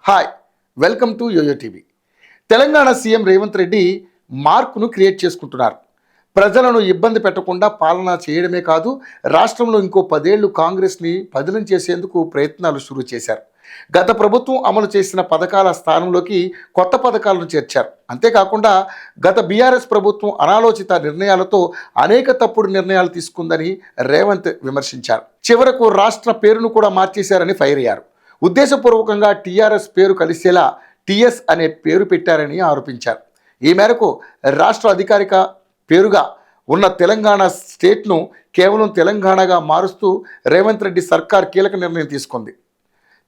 Hi, welcome to YoYo TV. Telangana CM Revanth Reddy మార్కును create చేసుకుంటున్నారు. ప్రజలను ఇబ్బంది పెట్టకుండా పాలన చేయడమే కాదు, రాష్ట్రంలో ఇంకో 10 ఏళ్లు కాంగ్రెస్ని పదిలం చేసేందుకు ప్రయత్నాలు షురూ చేశారు. గత ప్రభుత్వం అమలు చేసిన పథకాల స్థానంలోకి కొత్త పథకాలను చేర్చారు. అంతేకాకుండా గత బీఆర్ఎస్ ప్రభుత్వం అనాలోచిత నిర్ణయాలతో అనేక తప్పుడు నిర్ణయాలు తీసుకుందని రేవంత్ విమర్శించారు. చివరకు రాష్ట్ర పేరును కూడా మార్చేశారని ఫైర్ అయ్యారు. ఉద్దేశపూర్వకంగా టీఆర్ఎస్ పేరు కలిసేలా టీఎస్ అనే పేరు పెట్టారని ఆరోపించారు. ఈ మేరకు రాష్ట్ర అధికారిక పేరుగా ఉన్న తెలంగాణ స్టేట్ను కేవలం తెలంగాణగా మారుస్తూ రేవంత్ రెడ్డి సర్కార్ కీలక నిర్ణయం తీసుకుంది.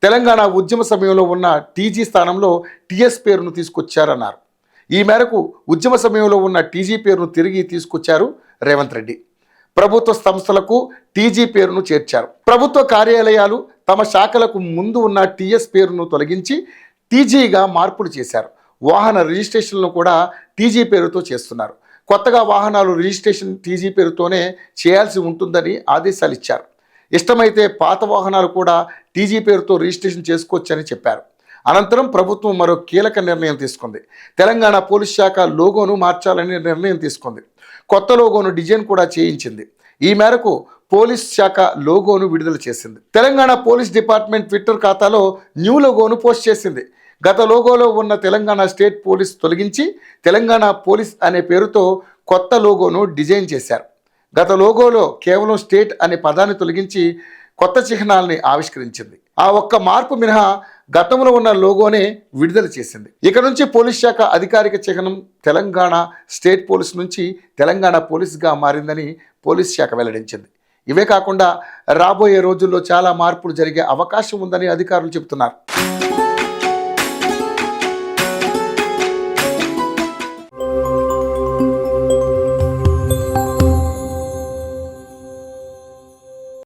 తెలంగాణ ఉద్యమ సమయంలో ఉన్న టీజీ స్థానంలో టీఎస్ పేరును తీసుకొచ్చారన్నారు. ఈ మేరకు ఉద్యమ సమయంలో ఉన్న టీజీ పేరును తిరిగి తీసుకొచ్చారు రేవంత్ రెడ్డి. ప్రభుత్వ సంస్థలకు టీజీ పేరును చేర్చారు. ప్రభుత్వ కార్యాలయాలు తమ శాఖలకు ముందు ఉన్న టీఎస్ పేరును తొలగించి టీజీగా మార్పులు చేశారు. వాహన రిజిస్ట్రేషన్లను కూడా టీజీ పేరుతో చేస్తున్నారు. కొత్తగా వాహనాలు రిజిస్ట్రేషన్ టీజీ పేరుతోనే చేయాల్సి ఉంటుందని ఆదేశాలు ఇచ్చారు. ఇష్టమైతే పాత వాహనాలు కూడా టీజీ పేరుతో రిజిస్ట్రేషన్ చేసుకోవచ్చని చెప్పారు. అనంతరం ప్రభుత్వం మరో కీలక నిర్ణయం తీసుకుంది. తెలంగాణ పోలీస్ శాఖ లోగోను మార్చాలని నిర్ణయం తీసుకుంది. కొత్త లోగోను డిజైన్ కూడా చేయించింది. ఈ మేరకు పోలీస్ శాఖ లోగోను విడుదల చేసింది. తెలంగాణ పోలీస్ డిపార్ట్మెంట్ ట్విట్టర్ ఖాతాలో న్యూ లోగోను పోస్ట్ చేసింది. గత లోగోలో ఉన్న తెలంగాణ స్టేట్ పోలీస్ తొలగించి తెలంగాణ పోలీస్ అనే పేరుతో కొత్త లోగోను డిజైన్ చేశారు. గత లోగోలో కేవలం స్టేట్ అనే పదాన్ని తొలగించి కొత్త చిహ్నాలని ఆవిష్కరించింది. ఆ ఒక్క మార్పు మినహా గతంలో ఉన్న లోగోనే విడుదల చేసింది. ఇక నుంచి పోలీస్ శాఖ అధికారిక చిహ్నం తెలంగాణ స్టేట్ పోలీస్ నుంచి తెలంగాణ పోలీస్గా మారిందని పోలీస్ శాఖ వెల్లడించింది. ఇవే కాకుండా రాబోయే రోజుల్లో చాలా మార్పులు జరిగే అవకాశం ఉందని అధికారులు చెబుతున్నారు.